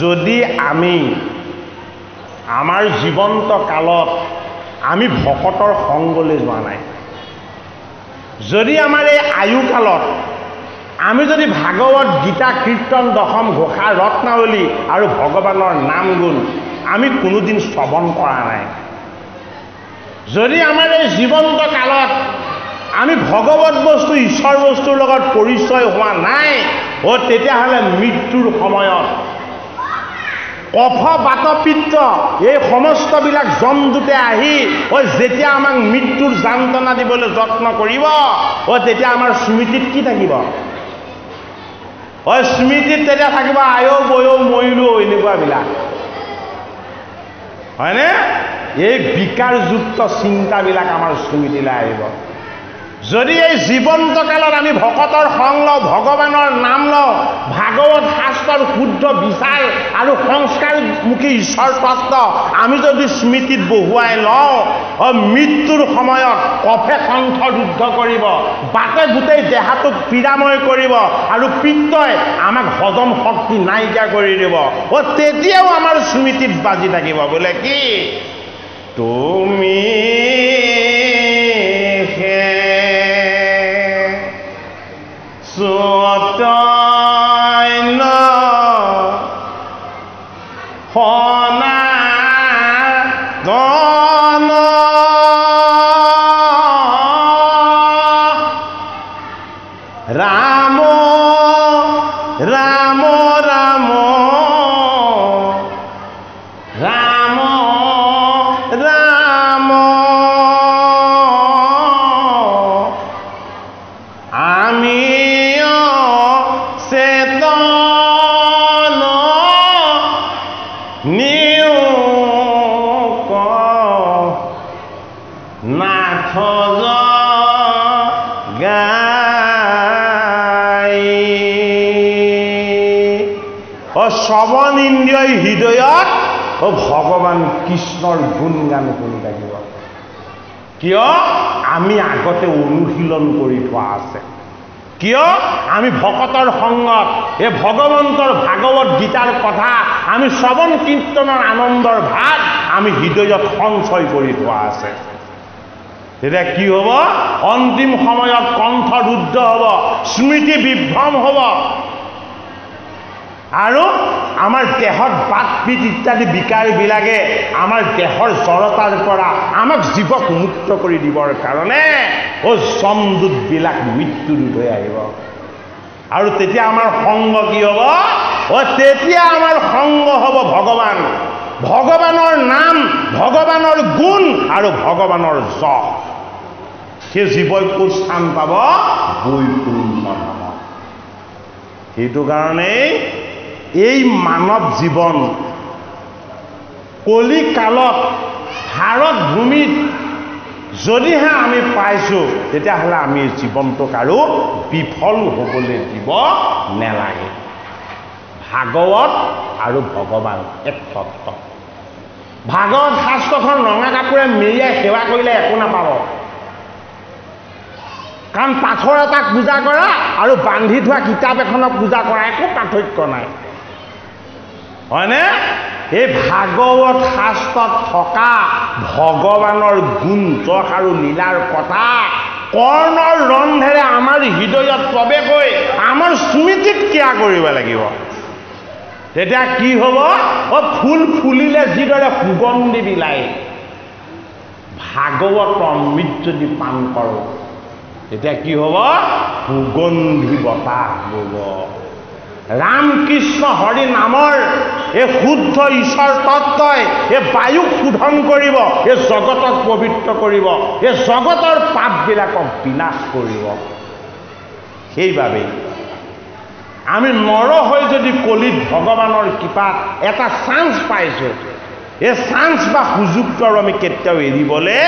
যদি আমি আমাৰ জীৱন্ত কালত আমি ভকতৰ সংগলৈ যোৱা নাই, যদি আমাৰ এই আয়ু কালত আমি যদি ভাগৱত গীতা কীৰ্তন দশম ঘোষা ৰত্নাৱলী আৰু ভগৱানৰ নাম গুণ আমি কোনোদিন শ্ৰৱণ কৰা নাই, যদি আমাৰ এই জীৱন্ত কালত আমি ভগৱত বস্তু ঈশ্বৰ বস্তুৰ লগত পৰিচয় হোৱা নাই, তেতিয়াহ'লে মৃত্যুৰ সময়ত কফ বাত পিত্ত এই সমস্তবিলাক জমদূতে আহি যেতিয়া আমাক মৃত্যুৰ যান্ত্ৰণা দিবলৈ যত্ন কৰিব, তেতিয়া আমাৰ স্মৃতিত কি থাকিব? স্মৃতিত তেতিয়া থাকিব আয়ো বয়ো মৰিলো এনেকুৱাবিলাক, হয়নে? এই বিকাৰযুক্ত চিন্তাবিলাক আমাৰ স্মৃতিলৈ আহিব। যদি এই জীৱন্ত কালত আমি ভকতৰ সং লওঁ, ভগৱানৰ নাম লওঁ, ভাগৱত শাস্ত্ৰৰ শুদ্ধ বিচাৰ আৰু সংস্কাৰমুখী ঈশ্বৰ তত্ত্ব আমি যদি স্মৃতিত বহুৱাই লওঁ, মৃত্যুৰ সময়ত কফে কণ্ঠ ৰুদ্ধ কৰিব, বাটে গোটেই দেহাটোক পীড়াময় কৰিব আৰু পিত্তই আমাক হজম শক্তি নাইকিয়া কৰি দিব, তেতিয়াও আমাৰ স্মৃতিত বাজি থাকিব। বোলে কি? তুমি সতৈন সনাতন ৰাম ৰাম ৰাম ৰাম ৰাম আমি শ্ৰৱণ ইন্দ্ৰিয় হৃদয়ত ভগৱান কৃষ্ণৰ গুণগান কৰি থাকিব। কিয়? আমি আগতে অনুশীলন কৰি থোৱা আছে। কিয় আমি ভকতৰ সংগত এই ভগৱন্তৰ ভাগৱত গীতাৰ কথা আমি শ্ৰৱণ কীৰ্তনৰ আনন্দৰ ভাগ আমি হৃদয়ত সঞ্চয় কৰি থোৱা আছে। তেতিয়া কি হ'ব অন্তিম সময়ত কণ্ঠ ৰুদ্ধ হ'ব, স্মৃতি বিভ্ৰম হ'ব আৰু আমাৰ দেহত বাতপিত ইত্যাদি বিকাৰবিলাকে আমাৰ দেহৰ জড়তাৰ পৰা আমাক জীৱক মুক্ত কৰি দিবৰ কাৰণে যমদূতবিলাক মৃত্যুদূত হৈ আহিব। আৰু তেতিয়া আমাৰ সংগ কি হ'ব? তেতিয়া আমাৰ সংগ হ'ব ভগৱান, ভগৱানৰ নাম, ভগৱানৰ গুণ আৰু ভগৱানৰ যশ। সেই জীৱই ক'ত স্থান পাব? বৈকুণ্ঠ ধামত। সেইটো কাৰণেই এই মানৱ জীৱন কলিকালত ভাৰত ভূমিত যদিহে আমি পাইছোঁ তেতিয়াহ'লে আমি জীৱনটোক আৰু বিফল হ'বলৈ দিব নেলাগে। ভাগৱত আৰু ভগৱান এক তত্ত্ব। ভাগৱত শাস্ত্ৰখন ৰঙা কাপোৰে মেৰিয়াই সেৱা কৰিলে একো নাপাব, কাৰণ পাথৰ এটাক পূজা কৰা আৰু বান্ধি থোৱা কিতাপ এখনক পূজা কৰা একো পাৰ্থক্য নাই, হয়নে? এই ভাগৱত শাস্ত্ৰত থকা ভগৱানৰ গুণ যশ আৰু লীলাৰ কথা কৰ্ণৰ ৰন্ধেৰে আমাৰ হৃদয়ত প্ৰৱেশ হৈ আমাৰ স্মৃতিত ক্ৰিয়া কৰিব লাগিব। তেতিয়া কি হ'ব? ফুল ফুলিলে যিদৰে সুগন্ধি বিলায়, ভাগৱত অমৃত যদি পান কৰোঁ তেতিয়া কি হ'ব? সুগন্ধি বতাহ হ'ব। ৰাম কৃষ্ণ হৰি নামৰ এই শুদ্ধ ঈশ্বৰ তত্ত্বই এই বায়ুক শোধন কৰিব, এই জগতক পবিত্ৰ কৰিব, এই জগতৰ পাপবিলাকক বিনাশ কৰিব। সেইবাবেই আমি নৰ হৈ যদি কলিত ভগৱানৰ কৃপাত এটা চান্স পাইছোঁ, এই চান্স বা সুযোগটো আৰু আমি কেতিয়াও এৰিবলৈ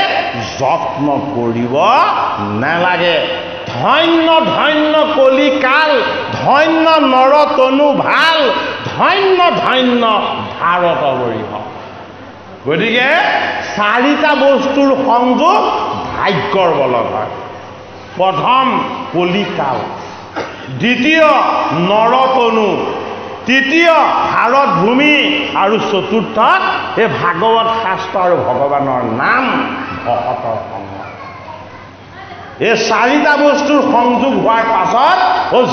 যত্ন কৰিব নালাগে। ধন্য ধন্য কলিকাল, ধন্য নৰতনু ভাল, ধন্য ধন্য ভাৰতবৰ্ষ। গতিকে চাৰিটা বস্তুৰ সংযোগ ভাগ্যৰ বলত হয়। প্ৰথম কলিকাল, দ্বিতীয় নৰতনু, তৃতীয় ভাৰত ভূমি আৰু চতুৰ্থত এই ভাগৱত শাস্ত্ৰ আৰু ভগৱানৰ নাম ভকতৰ সংগ। এই চাৰিটা বস্তুৰ সংযোগ হোৱাৰ পাছত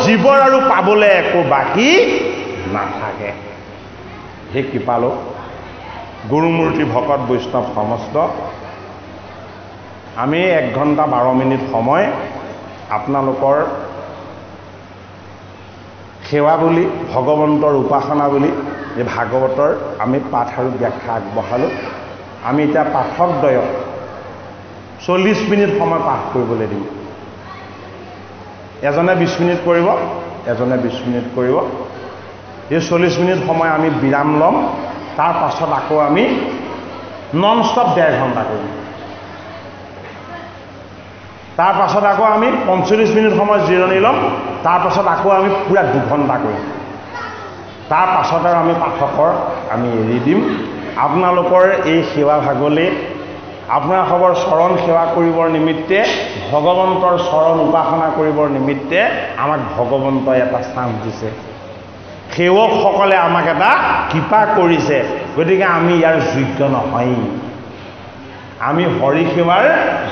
জীৱৰ আৰু পাবলৈ একো বাকী নাথাকে। সেই কৃপালো গুৰুমূৰ্তি ভকত বৈষ্ণৱ সমস্ত আমি 1 ঘণ্টা 12 মিনিট সময় আপোনালোকৰ সেৱা বুলি, ভগৱন্তৰ উপাসনা বুলি এই ভাগৱতৰ আমি পাঠ আৰু ব্যাখ্যা আগবঢ়ালোঁ। আমি এতিয়া পাঠকদ্বয়ক 40 মিনিট সময় পাঠ কৰিবলৈ দিম। এজনে 20 মিনিট কৰিব, এজনে 20 মিনিট কৰিব। এই 40 মিনিট সময় আমি বিৰাম ল'ম, তাৰ পাছত আকৌ আমি নন ষ্টপ 1.5 ঘণ্টা কৰিম। তাৰ পাছত আকৌ আমি 45 মিনিট সময় জিৰণি ল'ম, তাৰ পাছত আকৌ আমি পুৰা 2 ঘণ্টা কৰিম। তাৰ পাছত আৰু আমি পাঠকৰ আমি এৰি দিম। আপোনালোকৰ এই সেৱা ভাগলৈ আপোনালোকৰ চৰণ সেৱা কৰিবৰ নিমিত্তে, ভগৱন্তৰ চৰণ উপাসনা কৰিবৰ নিমিত্তে আমাক ভগৱন্তই এটা চান্স দিছে, সেৱকসকলে আমাক এটা কৃপা কৰিছে। গতিকে আমি ইয়াৰ যোগ্য নহয়েই, আমি হৰি সেৱাৰ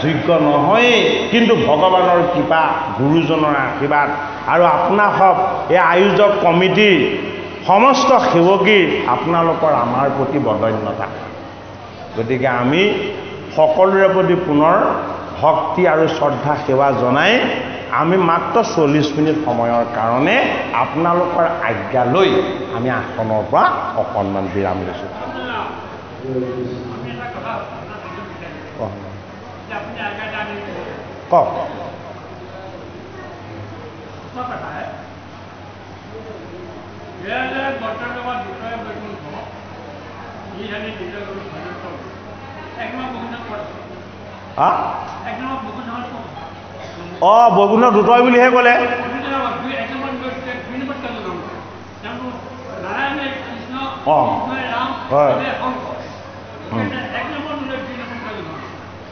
যোগ্য নহয়েই, কিন্তু ভগৱানৰ কৃপা, গুৰুজনৰ আশীৰ্বাদ আৰু আপোনাসৱ এই আয়োজক কমিটিৰ সমস্ত সেৱকীৰ আপোনালোকৰ আমাৰ প্ৰতি বদান্যতা। গতিকে আমি সকলোৰে প্ৰতি পুনৰ ভক্তি আৰু শ্ৰদ্ধা সেৱা জনাই আমি মাত্ৰ 40 মিনিট সময়ৰ কাৰণে আপোনালোকৰ আজ্ঞা লৈ আমি আসনৰ পৰা অকণমান বিৰাম লৈছোঁ। কওক। বৈকুণ্ঠ দুটয় বুলিহে ক'লে।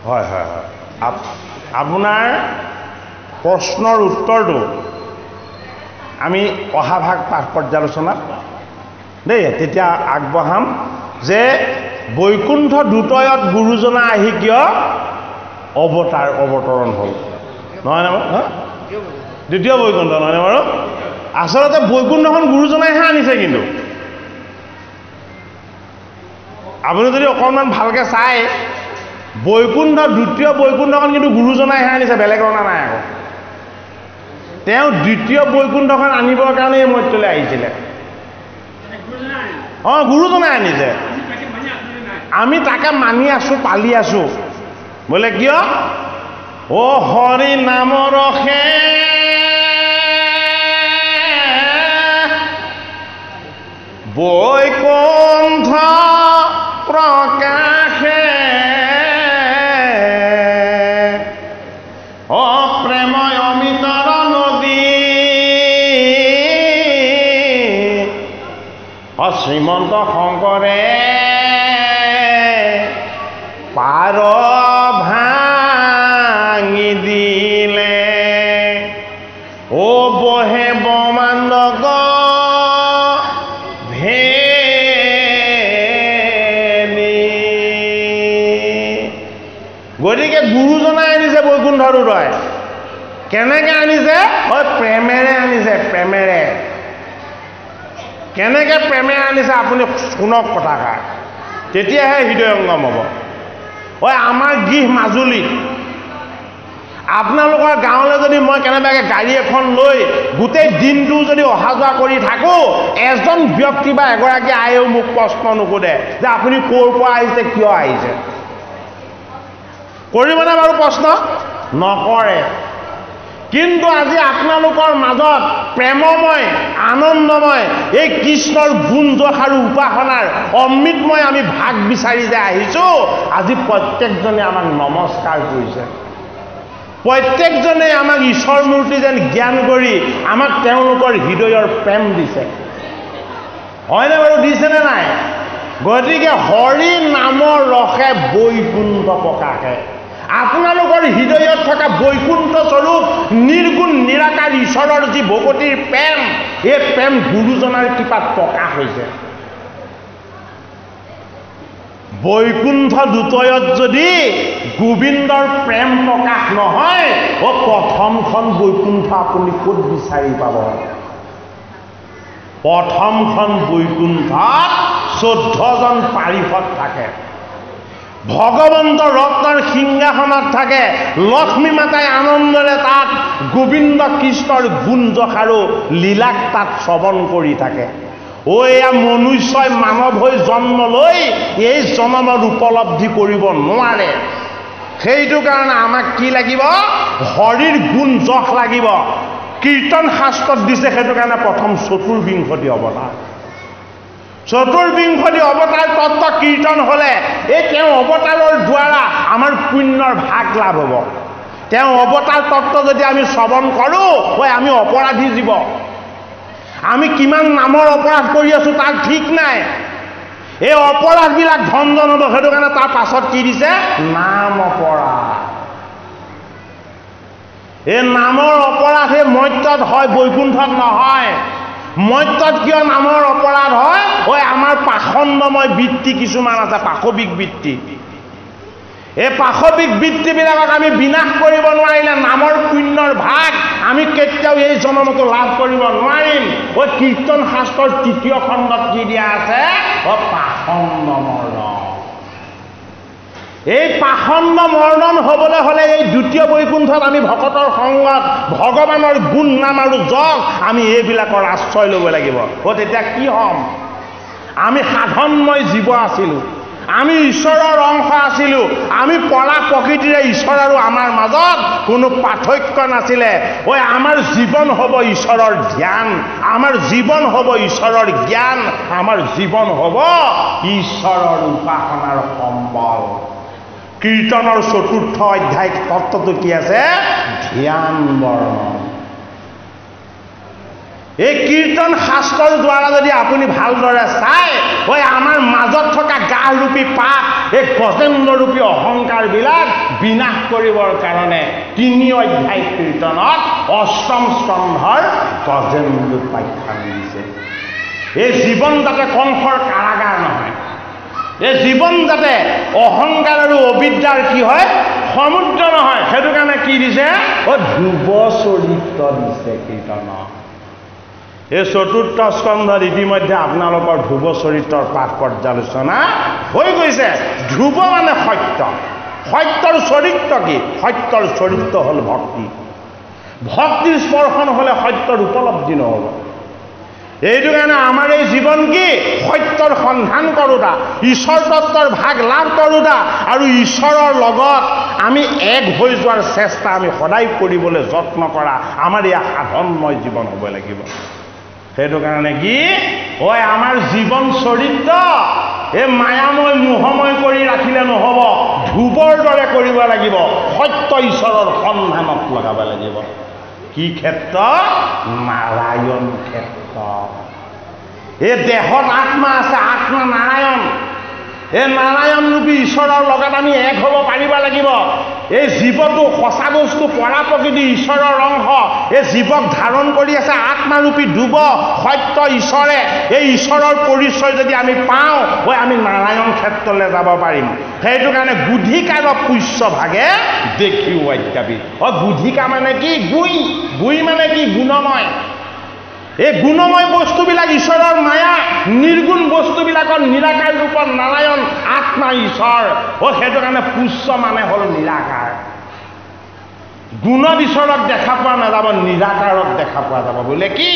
হয় হয় হয় হয়। আপোনাৰ প্ৰশ্নৰ উত্তৰটো আমি অহা ভাগ পৰ্যালোচনা দেই তেতিয়া আগবঢ়াম যে বৈকুণ্ঠ দ্ৰুতয়ত গুৰুজনা আহি কিয় অৱতৰণ হ'ল নহয়নে বাৰু দ্বিতীয় বৈকুণ্ঠ নহয়নে বাৰু আচলতে বৈকুণ্ঠখন গুৰুজনাইহে আনিছে কিন্তু আপুনি যদি অকণমান ভালকৈ চাই বৈকুণ্ঠ দ্বিতীয় বৈকুণ্ঠখন কিন্তু গুৰুজনাইহে আনিছে বেলেগ অনা নাই আকৌ তেওঁ দ্বিতীয় বৈকুণ্ঠখন আনিবৰ কাৰণে এই মৰ্ত্যলৈ আহিছিলে অঁ গুৰুজনাই আনিছে আমি তাকে মানি আছোঁ পালি আছোঁ বোলে কিয় অ' হৰি নাম ৰখে বৈকুণ্ঠ প্ৰকাশে অপ্ৰেময় অমিতৰ নদী শ্ৰীমন্ত শংকৰে পাৰ ভাঙি দিলে অ বহে ব্ৰহ্মাণ্ডক গতিকে গুৰুজনাই আনিছে বৈকুণ্ঠৰ উদয় কেনেকৈ আনিছে হয় প্ৰেমেৰে আনিছে প্ৰেমেৰে কেনেকৈ প্ৰেমেৰে আনিছে আপুনি শুনক কথাষাৰ তেতিয়াহে হৃদয়ংগম হ'ব হয় আমাৰ গৃহ মাজুলীত আপোনালোকৰ গাঁৱলৈ যদি মই কেনেবাকৈ গাড়ী এখন লৈ গোটেই দিনটো যদি অহা যোৱা কৰি থাকোঁ এজন ব্যক্তি বা এগৰাকী আয়েও মোক প্ৰশ্ন নুসুধে যে আপুনি ক'ৰ পৰা আহিছে কিয় আহিছে কৰিবনে বাৰু প্ৰশ্ন নকৰে কিন্তু আজি আপোনালোকৰ মাজত প্ৰেমময় আনন্দময় এই কৃষ্ণৰ গুণযশ আৰু উপাসনাৰ অমৃতময় আমি ভাগ বিচাৰি যে আহিছোঁ আজি প্ৰত্যেকজনে আমাক নমস্কাৰ কৰিছে প্ৰত্যেকজনে আমাক ঈশ্বৰ মূৰ্তি যেন জ্ঞান কৰি আমাক তেওঁলোকৰ হৃদয়ৰ প্ৰেম দিছে হয়নে বাৰু দিছেনে নাই গতিকে হৰি নামৰ ৰসে বৈকুণ্ঠ প্ৰকাশে আপোনালোকৰ হৃদয়ত থকা বৈকুণ্ঠ স্বৰূপ নিৰ্গুণ নিৰাকাৰ ঈশ্বৰৰ যি ভগৱতীৰ প্ৰেম এই প্ৰেম গুৰুজনাৰ কৃপাত প্ৰকাশ হৈছে বৈকুণ্ঠ দ্ৰুতয়ত যদি গোবিন্দৰ প্ৰেম প্ৰকাশ নহয় প্ৰথমখন বৈকুণ্ঠ আপুনি ক'ত বিচাৰি পাব প্ৰথমখন বৈকুণ্ঠত 14জন পাৰিষদ থাকে ভগৱন্ত ৰত্নৰ সিংহাসনত থাকে লক্ষ্মী মাতাই আনন্দৰে তাত গোবিন্দ কৃষ্ণৰ গুণযশ আৰু লীলাক তাত শ্ৰৱণ কৰি থাকে এয়া মনুষ্যই মানৱ হৈ জন্ম লৈ এই জন্মত উপলব্ধি কৰিব নোৱাৰে সেইটো কাৰণে আমাক কি লাগিব হৰিৰ গুণযশ লাগিব কীৰ্তন শাস্ত্ৰত দিছে সেইটো কাৰণে প্ৰথম চতুৰ্বিংশতি অৱতাৰ চতুৰ্বিংশতি অৱতাৰ তত্ত্ব কীৰ্তন হ'লে এই তেওঁ অৱতাৰৰ দ্বাৰা আমাৰ পুণ্যৰ ভাগ লাভ হ'ব তেওঁ অৱতাৰ তত্ত্ব যদি আমি শ্ৰৱণ কৰোঁ আমি অপৰাধী জীৱ আমি কিমান নামৰ অপৰাধ কৰি আছোঁ তাৰ ঠিক নাই এই অপৰাধবিলাক ভঞ্জন হ'ব সেইটো কাৰণে তাৰ পাছত কি দিছে নাম অপৰাধ এই নামৰ অপৰাধ এই মৰ্ত্যত হয় বৈকুণ্ঠত নহয় মৰ্ত্যত কিয় নামৰ অপৰাধ হয় আমাৰ পাখণ্ডময় বৃত্তি কিছুমান আছে পাশবিক বৃত্তি এই পাশবিক বৃত্তিবিলাকক আমি বিনাশ কৰিব নোৱাৰিলে নামৰ পুণ্যৰ ভাগ আমি কেতিয়াও এই জন্মতো লাভ কৰিব নোৱাৰিম কীৰ্তন শাস্ত্ৰৰ ৩য় খণ্ডত কি দিয়া আছে পাখণ্ড মৰ্দন এই পাখণ্ড মৰ্দন হ'বলৈ হ'লে এই দ্বিতীয় বৈকুণ্ঠত আমি ভকতৰ সংগত ভগৱানৰ গুণ নাম আৰু যশ আমি এইবিলাকৰ আশ্ৰয় ল'ব লাগিব তেতিয়া কি হ'ম আমি সাধনময় জীৱ আছিলোঁ আমি ঈশ্বৰৰ অংশ আছিলোঁ আমি পলা প্ৰকৃতিৰে ঈশ্বৰ আৰু আমাৰ মাজত কোনো পাৰ্থক্য নাছিলে আমাৰ জীৱন হ'ব ঈশ্বৰৰ ধ্যান আমাৰ জীৱন হ'ব ঈশ্বৰৰ জ্ঞান আমাৰ জীৱন হ'ব ঈশ্বৰৰ উপাসনাৰ সম্বল কীৰ্তনৰ 4ৰ্থ অধ্যায় তত্ত্বটো কি আছে ধ্যান বৰ্ণন এই কীৰ্তন শাস্ত্ৰৰ দ্বাৰা যদি আপুনি ভালদৰে চায়, হয় আমাৰ মাজত থকা গাৰূপী পাপ, এই গজেন্দ্ৰৰূপী অহংকাৰবিলাক বিনাশ কৰিবৰ কাৰণে ৩ অধ্যায় কীৰ্তনত অষ্টম স্কন্ধৰ গজেন্দ্ৰ উপাখ্যান দিছে। এই জীৱন যাতে কংসৰ কাৰাগাৰ নহয়, এই জীৱন যাতে অহংকাৰ আৰু অবিদ্যাৰ কি হয় সমুদ্ৰ নহয়, সেইটো কাৰণে কি দিছে ধ্ৰুৱ চৰিত্ৰ দিছে কীৰ্তনত। এই চতুৰ্থ স্কন্ধত ইতিমধ্যে আপোনালোকৰ ধ্ৰুৱ চৰিত্ৰৰ পাঠ পৰ্যালোচনা হৈ গৈছে। ধ্ৰুৱ মানে সত্য, সত্যৰ চৰিত্ৰ কি? সত্যৰ চৰিত্ৰ হ'ল ভক্তি। ভক্তিৰ স্পৰ্শন হ'লে সত্যৰ উপলব্ধি নহ'ব। এইটো কাৰণে আমাৰ এই জীৱন কি সত্যৰ সন্ধান কৰোঁতা, ঈশ্বৰ তত্ত্বৰ ভাগ লাভ কৰোঁতা আৰু ঈশ্বৰৰ লগত আমি এক হৈ যোৱাৰ চেষ্টা আমি সদায় কৰিবলৈ যত্ন কৰা আমাৰ এই সাধনময় জীৱন হ'ব লাগিব। সেইটো কাৰণে কি হয় আমাৰ জীৱন চৰিত্ৰ এই মায়াময় মোহময় কৰি ৰাখিলে নহ'ব, ধ্ৰুৱৰ দৰে কৰিব লাগিব, সত্য ঈশ্বৰৰ সন্ধানত লগাব লাগিব। কি ক্ষেত্ৰ? নাৰায়ণ ক্ষেত্ৰ। এই দেহত আত্মা আছে, আত্মা নাৰায়ণ। এই নাৰায়ণ ৰূপী ঈশ্বৰৰ লগত আমি এক হ'ব পাৰিব লাগিব। এই জীৱটো সঁচা বস্তু, পৰা প্ৰকৃতি ঈশ্বৰৰ অংশ। এই জীৱক ধাৰণ কৰি আছে আত্মাৰূপী ধ্ৰুৱ সত্য ঈশ্বৰে। এই ঈশ্বৰৰ পৰিচয় যদি আমি পাওঁ, হয় আমি নাৰায়ণ ক্ষেত্ৰলৈ যাব পাৰিম। সেইটো কাৰণে গুধিকাৰ পুষ্য ভাগে দেখিও অত্যাপি। গুধিকা মানে কি? গুই মানে কি? গুণময়। এই গুণময় বস্তুবিলাক ঈশ্বৰৰ মায়া, নিৰ্গুণ বস্তুবিলাকৰ নিৰাকাৰ ৰূপত নাৰায়ণ আত্মা ঈশ্বৰ। সেইটো কাৰণে পুষ্য মানে হ'ল নিৰাকাৰ। গুণত ঈশ্বৰক দেখা পোৱা নাযাব, নিৰাকাৰত দেখা পোৱা যাব। বোলে কি?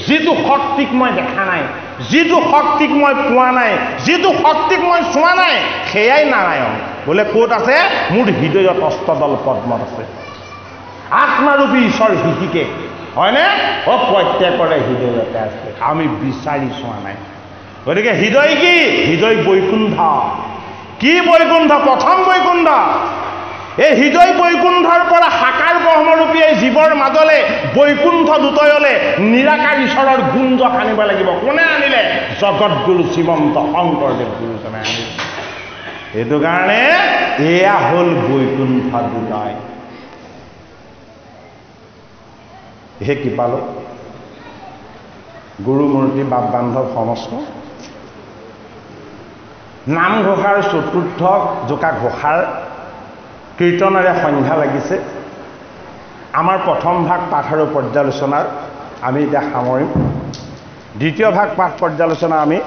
যিটো শক্তিক মই দেখা নাই, যিটো শক্তিক মই পোৱা নাই, যিটো শক্তিক মই চোৱা নাই, সেয়াই নাৰায়ণ। বোলে ক'ত আছে? মোৰ হৃদয়ত অষ্টদল পদ্মত আছে। আত্মাৰূপী ঈশ্বৰ শিশিকে হয়নে? প্ৰত্যেকৰে হৃদয়তে আছে, আমি বিচাৰি চোৱা নাই। গতিকে হৃদয় কি? হৃদয় বৈকুণ্ঠ। কি বৈকুণ্ঠ? প্ৰথম বৈকুণ্ঠ। এই হৃদয় বৈকুণ্ঠৰ পৰা সাকাৰ ব্ৰহ্মৰূপী এই জীৱৰ মাজলৈ বৈকুণ্ঠ দুটয়লৈ নিৰাকাৰ ঈশ্বৰৰ গুঞ্জ আনিব লাগিব। কোনে আনিলে? জগতগুৰু শ্ৰীমন্ত শংকৰদেৱ গুৰুজনে আনিলে। সেইটো কাৰণে এয়া হ'ল বৈকুণ্ঠ দুটয়। হে কি পালোঁ? গুৰুমূৰ্তি বাপ বান্ধৱ সমস্ত নামঘোষাৰ চতুৰ্থ জোকা ঘোষাৰ কীৰ্তনেৰে সন্ধ্যা লাগিছে। আমাৰ প্ৰথম ভাগ পাঠ আৰু পৰ্যালোচনাৰ আমি এতিয়া সামৰিম। দ্বিতীয় ভাগ পাঠ পৰ্যালোচনা আমি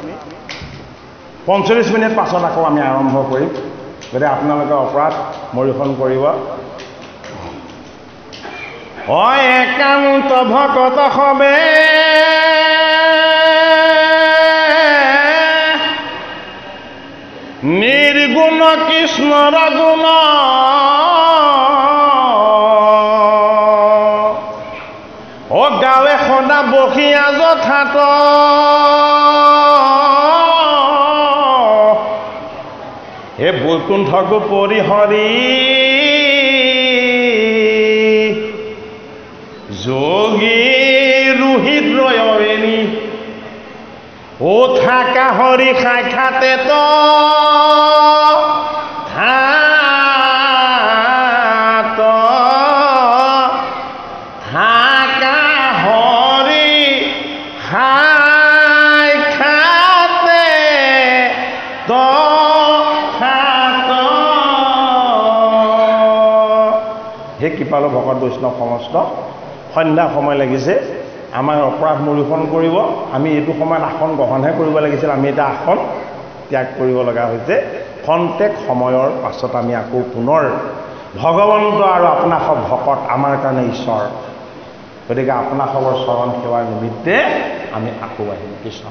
৪৫ মিনিট পাছত আকৌ আমি আৰম্ভ কৰিম। গতিকে আপোনালোকে অপৰাধ মৰিখন কৰিব। একান্ত ভকত হবে নিৰ্গুণ কৃষ্ণৰ গুণ, গাঁৱে সদা বসিয়া যথাত হে বৈকুণ্ঠ পৰিহৰি যোগী ৰোহিত ৰয়নি ও থাকা হৰি সাক্ষাতে তো থাকা হৰি সাক্ষাতে তো হে কৃপালু ভকত বৈষ্ণৱ সমস্ত সন্ধ্যা সময় লাগিছে। আমাৰ অপৰাধ মূল্যায়ন কৰিব। আমি এইটো সময়ত আসন গ্ৰহণহে কৰিব লাগিছিল, আমি এটা আসন ত্যাগ কৰিব লগা হৈছে। খন্তেক সময়ৰ পাছত আমি আকৌ পুনৰ ভগৱন্ত আৰু আপোনাক ভকত আমাৰ কাৰণে ঈশ্বৰ। গতিকে আপোনাসৱৰ চৰণ সেৱাৰ নিমিত্তে আমি আকৌ আহিম। কৃষ্ণ।